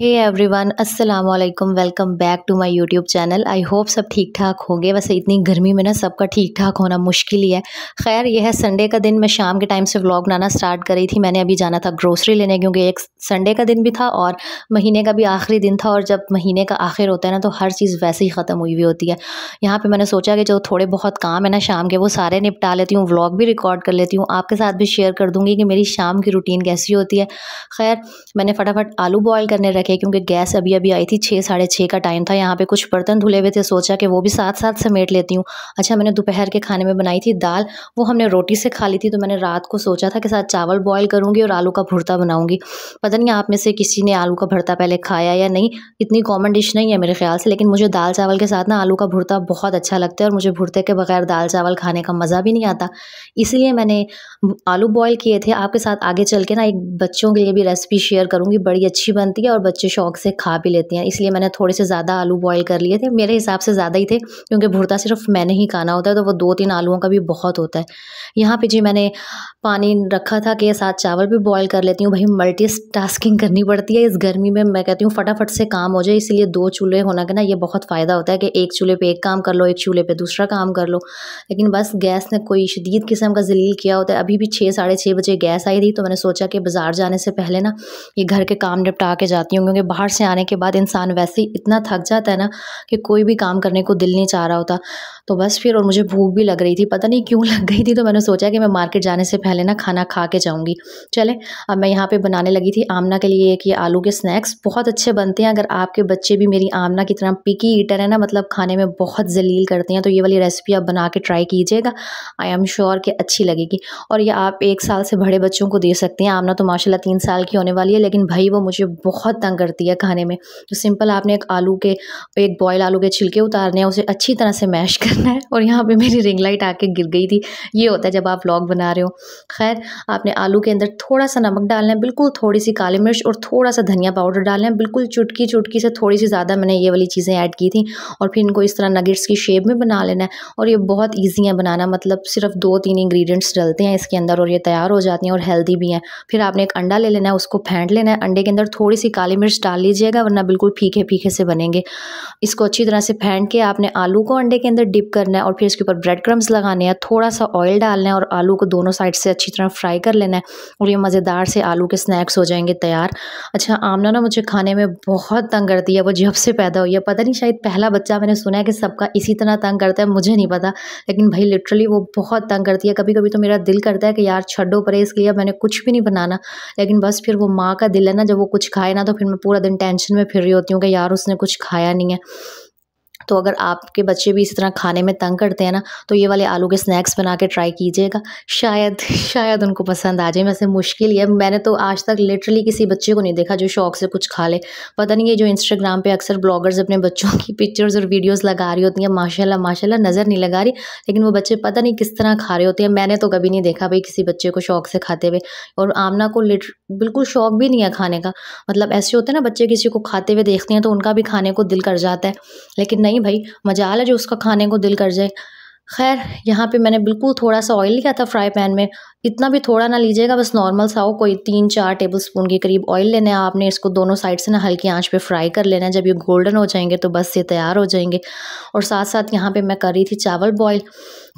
हे everyone, अस्सलाम वालेकुम। Welcome back to my YouTube channel. I hope सब ठीक ठाक होंगे। वैसे इतनी गर्मी में ना सबका ठीक ठाक होना मुश्किल ही है। खैर, यह है संडे का दिन। मैं शाम के टाइम से व्लॉग बनाना स्टार्ट करी थी। मैंने अभी जाना था ग्रोसरी लेने, क्योंकि एक संडे का दिन भी था और महीने का भी आखिरी दिन था। और जब महीने का आखिर होता है ना, तो हर चीज़ वैसे ही ख़त्म हुई हुई होती है। यहाँ पर मैंने सोचा कि जो थोड़े बहुत काम है ना शाम के, वो सारे निपटा लेती हूँ, व्लॉग भी रिकॉर्ड कर लेती हूँ, आपके साथ भी शेयर कर दूँगी कि मेरी शाम की रूटीन कैसी होती है। खैर, मैंने फटाफट आलू बॉयल करने रखे, क्योंकि गैस अभी अभी आई थी, 6 साढ़े 6 का टाइम था। यहाँ पे कुछ बर्तन धुले हुए थे, सोचा कि वो भी साथ साथ समेट लेती हूँ। अच्छा, मैंने दोपहर के खाने में बनाई थी दाल, वो हमने रोटी से खा ली थी, तो मैंने रात को सोचा था कि साथ चावल बॉयल करूँगी और आलू का भुर्ता बनाऊँगी। पता नहीं आप में से किसी ने आलू का भुर्ता पहले खाया या नहीं, इतनी कॉमन डिश नहीं है मेरे ख्याल से, लेकिन मुझे दाल चावल के साथ ना आलू का भुर्ता बहुत अच्छा लगता है, और मुझे भुर्ते के बगैर दाल चावल खाने का मज़ा भी नहीं आता। इसलिए मैंने आलू बॉयल किए थे। आपके साथ आगे चल के ना एक बच्चों के लिए भी रेसिपी शेयर करूँगी, बड़ी अच्छी बनती है और बच्चे शौक से खा भी लेते हैं। इसलिए मैंने थोड़े से ज़्यादा आलू बॉयल कर लिए थे, मेरे हिसाब से ज़्यादा ही थे, क्योंकि भुर्ता सिर्फ मैंने ही खाना होता है, तो वो 2-3 आलूओं का भी बहुत होता है। यहाँ पे जी मैंने पानी रखा था कि साथ चावल भी बॉयल कर लेती हूँ। भाई मल्टीटास्किंग करनी पड़ती है इस गर्मी में। मैं कहती हूँ फटाफट से काम हो जाए, इसलिए 2 चूल्हे होना का ना ये बहुत फ़ायदा होता है कि एक चूल्हे पे एक काम कर लो, एक चूल्हे पे दूसरा काम कर लो। लेकिन बस गैस ने कोई शदीद किस्म का ज़लील किया होता है। अभी भी 6 साढ़े 6 बजे गैस आई थी, तो मैंने सोचा कि बाज़ार जाने से पहले ना ये घर के काम निपटा के जाती हूँ, क्योंकि बाहर से आने के बाद इंसान वैसे ही इतना थक जाता है ना कि कोई भी काम करने को दिल नहीं चाह रहा होता। तो बस फिर, और मुझे भूख भी लग रही थी, पता नहीं क्यों लग गई थी, तो मैंने सोचा कि मैं मार्केट जाने से पहले ना खाना खा के जाऊँगी। चलें, अब मैं यहाँ पे बनाने लगी थी आमना के लिए एक ये आलू के स्नैक्स। बहुत अच्छे बनते हैं। अगर आपके बच्चे भी मेरी आमना की तरह पिकी ईटर है ना, मतलब खाने में बहुत ज़लील करते हैं, तो ये वाली रेसिपी आप बना के ट्राई कीजिएगा। आई एम श्योर कि अच्छी लगेगी। और ये आप 1 साल से बड़े बच्चों को दे सकते हैं। आमना तो माशाल्लाह 3 साल की होने वाली है, लेकिन भाई वो मुझे बहुत तंग करती है खाने में। तो सिंपल आपने एक बॉयल आलू के छिलके उतारने हैं, उसे अच्छी तरह से मैश करना है। और यहाँ पे मेरी रिंग लाइट आके गिर गई थी। ये होता है जब आप व्लॉग बना रहे हो। खैर, आपने आलू के अंदर थोड़ा सा नमक डालना है, बिल्कुल थोड़ी सी काली मिर्च और थोड़ा सा धनिया पाउडर डालना है, बिल्कुल चुटकी चुटकी से, थोड़ी सी ज़्यादा मैंने ये वाली चीज़ें ऐड की थी। और फिर इनको इस तरह नगेट्स की शेप में बना लेना है। और ये बहुत ईजी है बनाना, मतलब सिर्फ 2-3 इंग्रेडिएंट्स डलते हैं इसके अंदर और ये तैयार हो जाती हैं और हेल्दी भी हैं। फिर आपने एक अंडा ले लेना है, उसको फेंट लेना है। अंडे के अंदर थोड़ी सी काली मिर्च डाल लीजिएगा, वरना बिल्कुल फीके फीके से बनेंगे। इसको अच्छी तरह से फेंट के आपने आलू को अंडे के अंदर डिप करना है, और फिर इसके ऊपर ब्रेड क्रम्स लगाने हैं, थोड़ा सा ऑयल डालना है और आलू को दोनों साइड से अच्छी तरह फ्राई कर लेना है। और ये मज़ेदार से आलू के स्नैक्स हो जाएंगे तैयार। अच्छा, आमना ना मुझे खाने में बहुत तंग करती है, वो जब से पैदा हुई है। पता नहीं, शायद पहला बच्चा, मैंने सुना है कि सबका इसी तरह तंग करता है, मुझे नहीं पता, लेकिन भाई लिटरली वो बहुत तंग करती है। कभी कभी तो मेरा दिल करता है कि यार छड्डो परे, इसके लिए मैंने कुछ भी नहीं बनाना। लेकिन बस फिर वो माँ का दिल है ना, जब वो कुछ खाए ना, तो फिर मैं पूरा दिन टेंशन में फिर रही होती हूँ कि यार उसने कुछ खाया नहीं है। तो अगर आपके बच्चे भी इसी तरह खाने में तंग करते हैं ना, तो ये वाले आलू के स्नैक्स बना के ट्राई कीजिएगा। शायद शायद उनको पसंद आ जाए। वैसे मुश्किल ही है, मैंने तो आज तक लिटरली किसी बच्चे को नहीं देखा जो शौक से कुछ खा ले। पता नहीं, ये जो इंस्टाग्राम पे अक्सर ब्लॉगर्स अपने बच्चों की पिक्चर्स और वीडियोज़ लगा रही होती हैं, माशाल्लाह माशाल्लाह नज़र नहीं लगा रही, लेकिन वो बच्चे पता नहीं किस तरह खा रहे होते हैं। मैंने तो कभी नहीं देखा भाई किसी बच्चे को शौक से खाते हुए। और आमना को बिल्कुल शौक भी नहीं है खाने का। मतलब ऐसे होते हैं ना, बच्चे किसी को खाते हुए देखते हैं तो उनका भी खाने को दिल कर जाता है, लेकिन नहीं भाई, मजाल है जो उसका खाने को दिल कर जाए। खैर, यहाँ पे मैंने बिल्कुल थोड़ा सा ऑयल लिया था फ्राई पैन में। इतना भी थोड़ा ना लीजिएगा, बस नॉर्मल सा हो, कोई 3-4 टेबल स्पून के करीब ऑयल लेना है आपने। इसको दोनों साइड से ना हल्की आंच पे फ्राई कर लेना है। जब ये गोल्डन हो जाएंगे तो बस ये तैयार हो जाएंगे। और साथ साथ यहाँ पे मैं कर रही थी चावल बॉयल,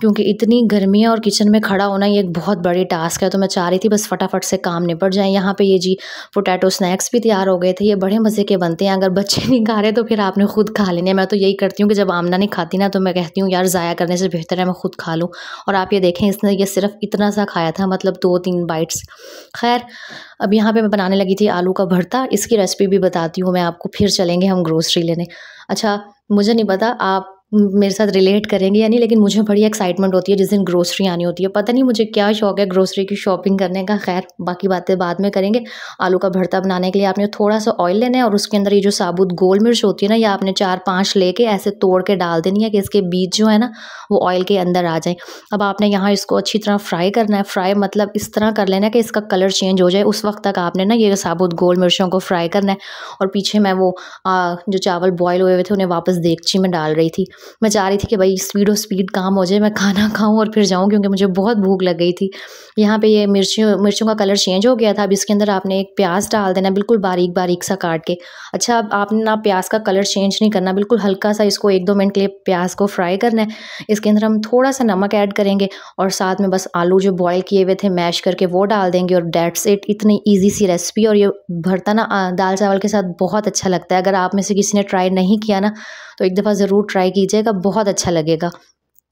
क्योंकि इतनी गर्मी है और किचन में खड़ा होना ये एक बहुत बड़ी टास्क है, तो मैं चाह रही थी बस फटाफट से काम निपट जाए। यहाँ पे ये जी पोटैटो स्नैक्स भी तैयार हो गए थे। ये बड़े मज़े के बनते हैं। अगर बच्चे नहीं खा रहे तो फिर आपने खुद खा लेने। मैं तो यही करती हूँ कि जब आमना नहीं खाती ना, तो मैं कहती हूँ यार ज़ाया करने से बेहतर है मैं खुद खा लूँ। और आप ये देखें, इसने ये सिर्फ इतना सा खाया था, मतलब 2-3 बाइट्स। खैर, अब यहाँ पे मैं बनाने लगी थी आलू का भरता। इसकी रेसिपी भी बताती हूँ मैं आपको, फिर चलेंगे हम ग्रोसरी लेने। अच्छा, मुझे नहीं पता आप मेरे साथ रिलेट करेंगे या नहीं, लेकिन मुझे बड़ी एक्साइटमेंट होती है जिस दिन ग्रोसरी आनी होती है। पता नहीं मुझे क्या शौक है ग्रोसरी की शॉपिंग करने का। खैर, बाकी बातें बाद में करेंगे। आलू का भरता बनाने के लिए आपने थोड़ा सा ऑयल लेना है, और उसके अंदर ये जो साबुत गोल मिर्च होती है ना, ये आपने 4-5 लेके ऐसे तोड़ के डाल देनी है कि इसके बीज जो है ना वो ऑयल के अंदर आ जाए। अब आपने यहाँ इसको अच्छी तरह फ्राई करना है। फ्राई मतलब इस तरह कर लेना है कि इसका कलर चेंज हो जाए। उस वक्त तक आपने ना ये साबुत गोल मिर्चों को फ्राई करना है। और पीछे मैं वो जो चावल बॉयल हुए हुए थे उन्हें वापस देगची में डाल रही थी। मैं चाह रही थी कि भाई स्पीड काम हो जाए, मैं खाना खाऊँ और फिर जाऊँ, क्योंकि मुझे बहुत भूख लग गई थी। यहाँ पे ये मिर्चों का कलर चेंज हो गया था। अब इसके अंदर आपने एक प्याज डाल देना, बिल्कुल बारीक बारीक सा काट के। अच्छा, अब आपने ना प्याज का कलर चेंज नहीं करना, बिल्कुल हल्का सा इसको 1-2 मिनट के लिए प्याज को फ्राई करना है। इसके अंदर हम थोड़ा सा नमक ऐड करेंगे और साथ में बस आलू जो बॉयल किए हुए थे मैश करके वो डाल देंगे, और दैट्स इट। इतनी ईजी सी रेसिपी, और ये भरता ना दाल चावल के साथ बहुत अच्छा लगता है। अगर आप में से किसी ने ट्राई नहीं किया ना, तो एक दफ़ा ज़रूर ट्राई कीजिएगा, बहुत अच्छा लगेगा।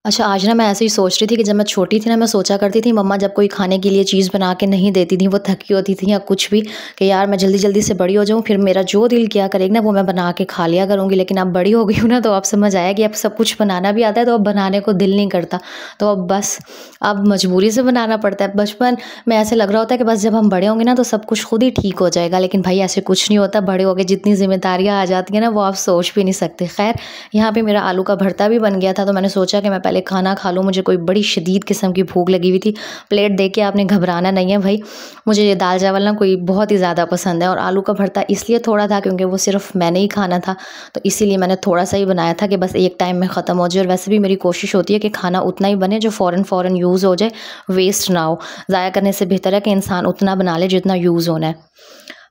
अच्छा, आज ना मैं ऐसे ही सोच रही थी कि जब मैं छोटी थी ना, मैं सोचा करती थी मम्मा जब कोई खाने के लिए चीज़ बना के नहीं देती थी, वो थकी होती थी या कुछ भी, कि यार मैं जल्दी जल्दी से बड़ी हो जाऊँ, फिर मेरा जो दिल किया करेगा ना वो मैं बना के खा लिया करूँगी। लेकिन अब बड़ी हो गई हूँ ना, तो अब समझ आया कि अब सब कुछ बनाना भी आता है, तो अब बनाने को दिल नहीं करता। तो अब बस अब मजबूरी से बनाना पड़ता है। बचपन में ऐसे लग रहा होता है कि बस जब हम बड़े होंगे ना तो सब कुछ खुद ही ठीक हो जाएगा, लेकिन भाई ऐसे कुछ नहीं होता। बड़े हो के जितनी जिम्मेदारियाँ आ जाती हैं ना, वो आप सोच भी नहीं सकते। खैर, यहाँ पे मेरा आलू का भरता भी बन गया था, तो मैंने सोचा कि मैं पहले खाना खा लूँ। मुझे कोई बड़ी शदीद किस्म की भूख लगी हुई थी। प्लेट देख के आपने घबराना नहीं है भाई, मुझे ये दाल चावल ना कोई बहुत ही ज़्यादा पसंद है, और आलू का भरता इसलिए थोड़ा था क्योंकि वो सिर्फ मैंने ही खाना था, तो इसीलिए मैंने थोड़ा सा ही बनाया था कि बस एक टाइम में ख़त्म हो जाए। और वैसे भी मेरी कोशिश होती है कि खाना उतना ही बने जो फ़ौरन यूज़ हो जाए, वेस्ट ना हो। ज़ाया करने से बेहतर है कि इंसान उतना बना ले जितना यूज़ होना है।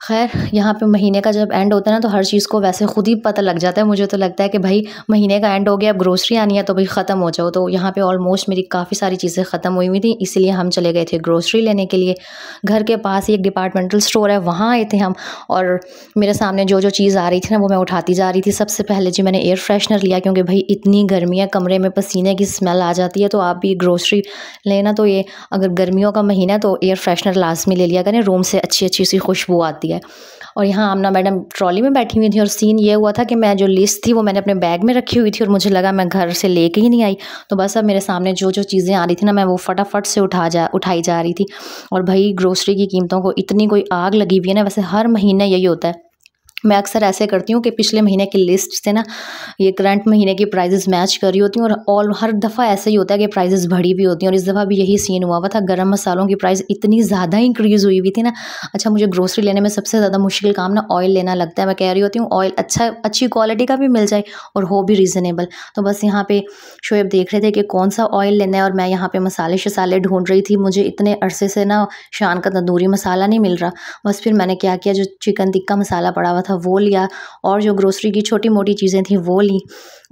खैर, यहाँ पे महीने का जब एंड होता है ना, तो हर चीज़ को वैसे खुद ही पता लग जाता है। मुझे तो लगता है कि भाई महीने का एंड हो गया, अब ग्रोसरी आनी है तो भाई ख़त्म हो जाओ। तो यहाँ पे ऑलमोस्ट मेरी काफ़ी सारी चीज़ें ख़त्म हुई थी, इसीलिए हम चले गए थे ग्रोसरी लेने के लिए। घर के पास ही एक डिपार्टमेंटल स्टोर है, वहाँ आए थे हम, और मेरे सामने जो चीज़ आ रही थी ना, वो मैं उठाती जा रही थी। सबसे पहले जी मैंने एयर फ्रेशनर लिया, क्योंकि भाई इतनी गर्मी है, कमरे में पसीने की स्मेल आ जाती है। तो आप भी ग्रोसरी लेना, तो ये अगर गर्मियों का महीना है तो एयर फ्रेशनर लाजमी ले लिया करें, रूम से अच्छी अच्छी सी खुशबू आती है। और यहाँ आमना मैडम ट्रॉली में बैठी हुई थी, और सीन ये हुआ था कि मैं जो लिस्ट थी वो मैंने अपने बैग में रखी हुई थी, और मुझे लगा मैं घर से लेके ही नहीं आई। तो बस अब मेरे सामने जो चीज़ें आ रही थी ना, मैं वो फटाफट से उठाई जा रही थी। और भाई ग्रोसरी की कीमतों को इतनी कोई आग लगी हुई है ना, वैसे हर महीने यही होता है। मैं अक्सर ऐसे करती हूँ कि पिछले महीने की लिस्ट से ना ये करंट महीने की प्राइजेस मैच कर रही होती हूँ, और हर दफ़ा ऐसे ही होता है कि प्राइजेस बढ़ी हुई होती हैं, और इस दफ़ा भी यही सीन हुआ था। गरम मसालों की प्राइस इतनी ज़्यादा इंक्रीज़ हुई थी ना। अच्छा, मुझे ग्रोसरी लेने में सबसे ज़्यादा मुश्किल काम ना ऑयल लेना लगता है। मैं कह रही होती हूँ ऑयल अच्छी क्वालिटी का भी मिल जाए और हो भी रीज़नेबल। तो बस यहाँ पे शोएब देख रहे थे कि कौन सा ऑयल लेना है, और मैं यहाँ पे मसाले शसाले ढूंढ रही थी। मुझे इतने अरसे से ना शान का तंदूरी मसाला नहीं मिल रहा। बस फिर मैंने क्या किया, जो चिकन टिक्का मसाला पड़ा हुआ था वो लिया, और जो ग्रोसरी की छोटी मोटी चीज़ें थी वो ली।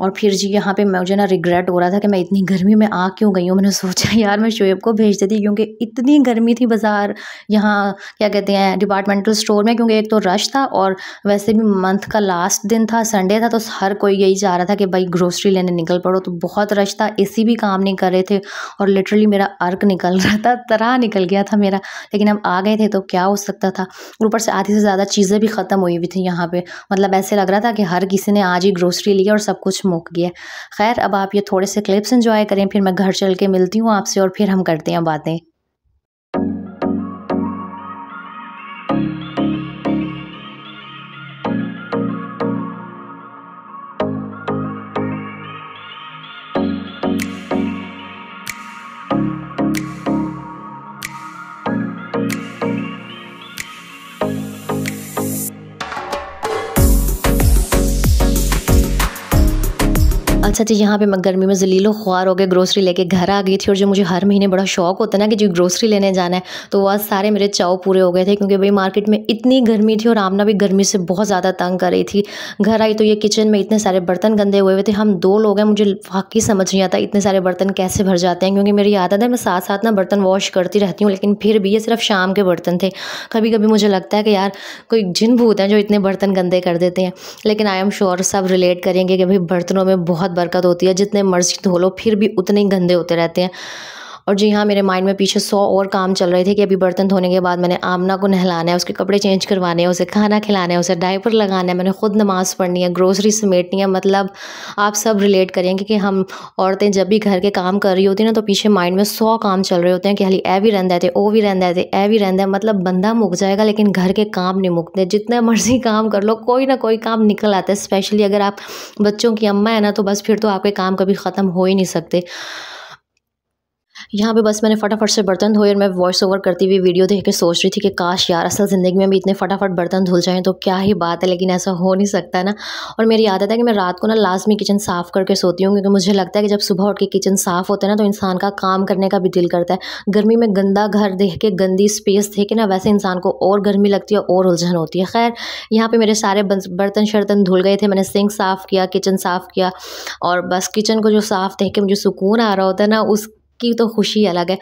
और फिर जी यहाँ पे मुझे ना रिग्रेट हो रहा था कि मैं इतनी गर्मी में आ क्यों गई हूँ। मैंने सोचा यार मैं शोएब को भेज देती, क्योंकि इतनी गर्मी थी बाज़ार, यहाँ क्या कहते हैं डिपार्टमेंटल स्टोर में, क्योंकि एक तो रश था, और वैसे भी मंथ का लास्ट दिन था, संडे था, तो हर कोई यही चाह रहा था कि भाई ग्रोसरी लेने निकल पड़ो। तो बहुत रश था, एसी भी काम नहीं कर रहे थे, और लिटरली मेरा अर्क निकल रहा था, तरह निकल गया था मेरा। लेकिन अब आ गए थे तो क्या हो सकता था। ऊपर से आधी से ज़्यादा चीज़ें भी ख़त्म हुई हुई थी यहाँ पे। मतलब ऐसे लग रहा था कि हर किसी ने आज ही ग्रोसरी ली और सब कुछ मुक गया। खैर, अब आप ये थोड़े से क्लिप्स एंजॉय करें, फिर मैं घर चल के मिलती हूँ आपसे, और फिर हम करते हैं बातें। अच्छा जी, यहाँ पे मैं गर्मी में ज़लीलो ख्वार हो के ग्रोसरी लेके घर आ गई थी, और जो मुझे हर महीने बड़ा शौक होता है ना कि जो ग्रोसरी लेने जाना है, तो वह सारे मेरे चाव पूरे हो गए थे, क्योंकि भाई मार्केट में इतनी गर्मी थी और आमना भी गर्मी से बहुत ज़्यादा तंग कर रही थी। घर आई तो ये किचन में इतने सारे बर्तन गंदे हुए हुए थे। हम 2 लोग हैं, मुझे वाक़ई समझ नहीं आता इतने सारे बर्तन कैसे भर जाते हैं, क्योंकि मेरी आदत है मैं साथ साथ ना बर्तन वॉश करती रहती हूँ, लेकिन फिर भी ये सिर्फ शाम के बर्तन थे। कभी कभी मुझे लगता है कि यार कोई जिन भूत हैं जो इतने बर्तन गंदे कर देते हैं, लेकिन आई एम श्योर सब रिलेट करेंगे कि भाई बर्तनों में बहुत बरकत होती है, जितने मर्जी धो लो फिर भी उतने ही गंदे होते रहते हैं। और जी हाँ, मेरे माइंड में पीछे 100 और काम चल रहे थे कि अभी बर्तन धोने के बाद मैंने आमना को नहलाना है, उसके कपड़े चेंज करवाने हैं, उसे खाना खिलाना है, उसे डायपर लगाना है, मैंने खुद नमाज़ पढ़नी है, ग्रोसरी समेटनी है। मतलब आप सब रिलेट करेंगे कि हम औरतें जब भी घर के काम कर रही होती हैं ना, तो पीछे माइंड में 100 काम चल रहे होते हैं कि हाली ए भी रंदा है, ओ भी रंदा है, ए भी रंदा है। मतलब बंदा मुक जाएगा लेकिन घर के काम नहीं मुकते। जितने मर्जी काम कर लो, कोई ना कोई काम निकल आता है। स्पेशली अगर आप बच्चों की अम्मा है ना, तो बस फिर तो आपके काम कभी ख़त्म हो ही नहीं सकते। यहाँ पे बस मैंने फटाफट से बर्तन धोए और मैं वॉइस ओवर करती हुई वीडियो देख के सोच रही थी कि काश यार असल ज़िंदगी में भी इतने फटाफट बर्तन धुल जाएं तो क्या ही बात है, लेकिन ऐसा हो नहीं सकता ना। और मेरी आदत है कि मैं रात को ना लाजमी किचन साफ़ करके सोती हूँ, क्योंकि मुझे लगता है कि जब सुबह उठ के किचन साफ़ होता है ना तो इंसान का काम करने का भी दिल करता है। गर्मी में गंदा घर देख के, गंदी स्पेस देख के ना वैसे इंसान को और गर्मी लगती है और उलझन होती है। खैर यहाँ पे मेरे सारे बर्तन शर्तन धुल गए थे, मैंने सिंक साफ़ किया, किचन साफ़ किया, और बस किचन को जो साफ़ देख के मुझे सुकून आ रहा होता है ना, उस की तो खुशी अलग है।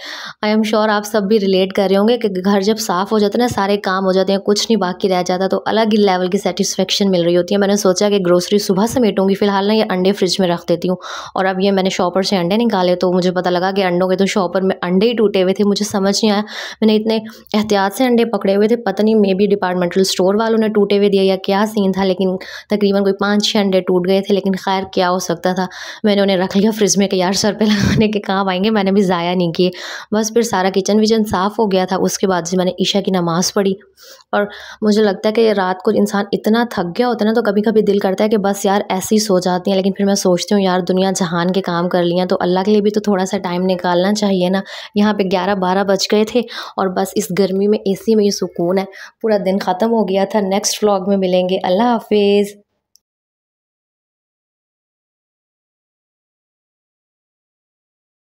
आई एम श्योर आप सब भी रिलेट कर रहे होंगे कि घर जब साफ़ हो जाता है ना, सारे काम हो जाते हैं, कुछ नहीं बाकी रह जाता, तो अलग ही लेवल की सेटिस्फेक्शन मिल रही होती है। मैंने सोचा कि ग्रोसरी सुबह समेटूंगी, फिलहाल ना ये अंडे फ्रिज में रख देती हूँ। और अब ये मैंने शॉपर से अंडे निकाले तो मुझे पता लगा कि अंडों के तो शॉपर में अंडे ही टूटे हुए थे। मुझे समझ नहीं आया, मैंने इतने एहतियात से अंडे पकड़े हुए थे, पता नहीं मे बी डिपार्टमेंटल स्टोर वालों ने टूटे हुए दिए या क्या सीन था, लेकिन तकरीबन कोई 5-6 अंडे टूट गए थे। लेकिन खैर क्या हो सकता था, मैंने उन्हें रख लिया फ्रिज में कि यार सर पे लगाने के काम आएंगे, मैंने भी ज़ाया नहीं किए। बस फिर सारा किचन विचन साफ़ हो गया था। उसके बाद से मैंने ईशा की नमाज़ पढ़ी, और मुझे लगता है कि रात को इंसान इतना थक गया होता है ना, तो कभी कभी दिल करता है कि बस यार ऐसे ही सो जाती हैं। लेकिन फिर मैं सोचती हूँ यार दुनिया जहान के काम कर लिया, तो अल्लाह के लिए भी तो थोड़ा सा टाइम निकालना चाहिए ना। यहाँ पे 11-12 बज गए थे और बस इस गर्मी में एसी में ही सुकून है। पूरा दिन ख़त्म हो गया था। नेक्स्ट व्लॉग में मिलेंगे। अल्लाह हाफिज़।